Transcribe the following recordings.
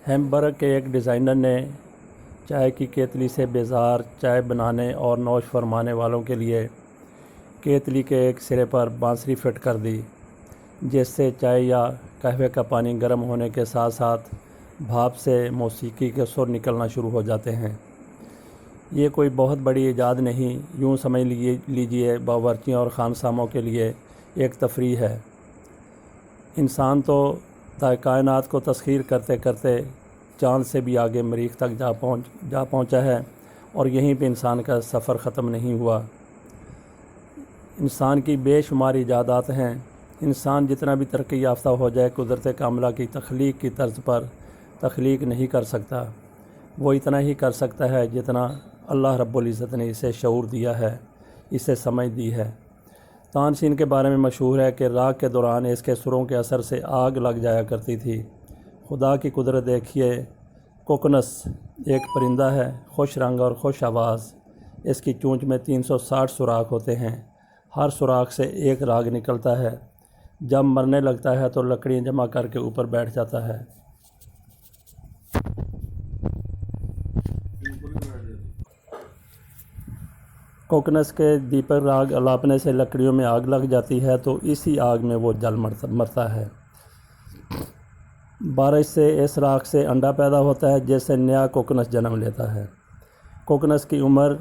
Hamburg के एक designer ने चाय की केतली से बेजार चाय बनाने और नौश फरमाने वालों के लिए केतली के एक सिरे पर बांसुरी फिट कर दी, जिससे चाय या कहवे का पानी गर्म होने के साथ साथ भाप से मौसीकी के सुर निकलना शुरू हो जाते हैं। ये कोई बहुत बड़ी इजाद नहीं, यूँ समझ लीजिए बावर्चियों और खानसामों के लिए एक तफरीह है। इंसान तो कायनात को तस्खीर करते करते चाँद से भी आगे मरीख तक जा पहुँचा है और यहीं पे इंसान का सफ़र ख़त्म नहीं हुआ। इंसान की बेशुमार इजादात हैं। इंसान जितना भी तरक्की याफ्ता हो जाए, कुदरत कामला की तख्लीक की तर्ज पर तख्लीक नहीं कर सकता। वो इतना ही कर सकता है जितना अल्लाह रब्बुल इज़्ज़त ने इसे शऊर दिया है, इसे समझ दी है। तानसीन के बारे में मशहूर है कि राग के दौरान इसके सुरों के असर से आग लग जाया करती थी। खुदा की कुदरत देखिए। कोकनस एक परिंदा है, खुश रंग और खुश आवाज़। इसकी चोंच में 360 सुराख होते हैं। हर सुराख से एक राग निकलता है। जब मरने लगता है तो लकड़ियाँ जमा करके ऊपर बैठ जाता है। कोकनस के दीपक राग अलापने से लकड़ियों में आग लग जाती है तो इसी आग में वो जल मरता है। बारिश से इस राख से अंडा पैदा होता है, जिससे नया कोकनस जन्म लेता है। कोकनस की उम्र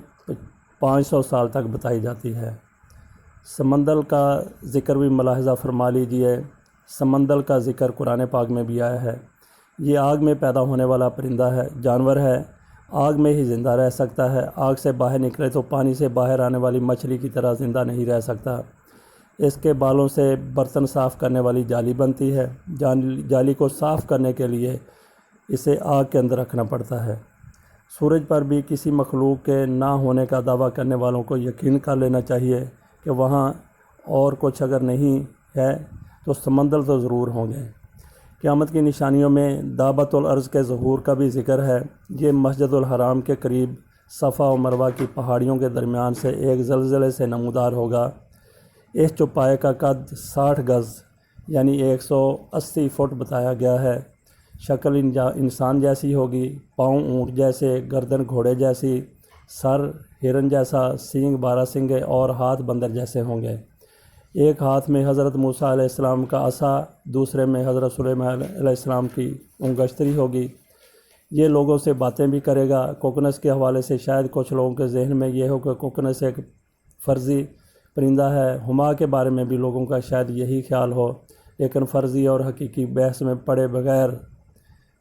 500 साल तक बताई जाती है। समंदल का ज़िक्र भी मुलाहिज़ा फरमा लीजिए। समंदल का ज़िक्र कुरान पाक में भी आया है। ये आग में पैदा होने वाला परिंदा है, जानवर है। आग में ही ज़िंदा रह सकता है। आग से बाहर निकले तो पानी से बाहर आने वाली मछली की तरह ज़िंदा नहीं रह सकता। इसके बालों से बर्तन साफ़ करने वाली जाली बनती है। जाली को साफ़ करने के लिए इसे आग के अंदर रखना पड़ता है। सूरज पर भी किसी मखलूक के ना होने का दावा करने वालों को यकीन कर लेना चाहिए कि वहाँ और कुछ अगर नहीं है तो समंदर तो ज़रूर होंगे। क़यामत की निशानियों में दाबतुल अर्ज़ के ज़हूर का भी ज़िक्र है। ये मस्जिदुल हराम के करीब सफ़ा और मरवा की पहाड़ियों के दरमियान से एक ज़लज़ले से नमूदार होगा। इस चौपाए का कद 60 गज़ यानी 180 फुट बताया गया है। शक्ल इंसान जैसी होगी, पाँव ऊँट जैसे, गर्दन घोड़े जैसी, सर हिरन जैसा, सींग बारहसिंगे और हाथ बंदर जैसे होंगे। एक हाथ में हज़रत मूसा अलैहिस्सलाम का असा, दूसरे में हज़रत सुलेमान अलैहिस्सलाम की ऊँगश्तरी होगी। ये लोगों से बातें भी करेगा। कोकनस के हवाले से शायद कुछ लोगों के जहन में ये हो कि कोकनस एक फ़र्ज़ी परिंदा है। हुमा के बारे में भी लोगों का शायद यही ख्याल हो, लेकिन फ़र्ज़ी और हकीकी बहस में पड़े बगैर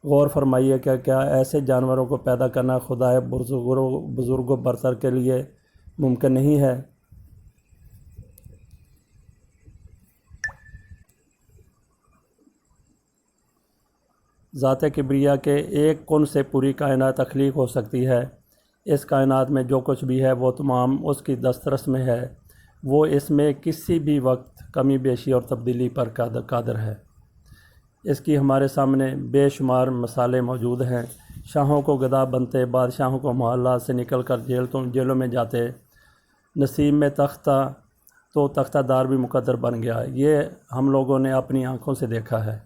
गौर फरमाइए कि क्या ऐसे जानवरों को पैदा करना खुदाए बुज़ुर्गों बरतर के लिए मुमकिन नहीं है। ज़ात किब्रिया के एक कुन से पूरी कायनात तख्लीक हो सकती है। इस कायनात में जो कुछ भी है वो तमाम उसकी दस्तरस में है। वो इसमें किसी भी वक्त कमी बेशी और तब्दीली पर कादर है। इसकी हमारे सामने बेशुमार मसाले मौजूद हैं। शाहों को गदा बनते, बादशाहों को मोहल्ला से निकल कर जेलों में जाते, नसीब में तख्ता तो तख्तादार भी मुकद्दर बन गया। ये हम लोगों ने अपनी आँखों से देखा है।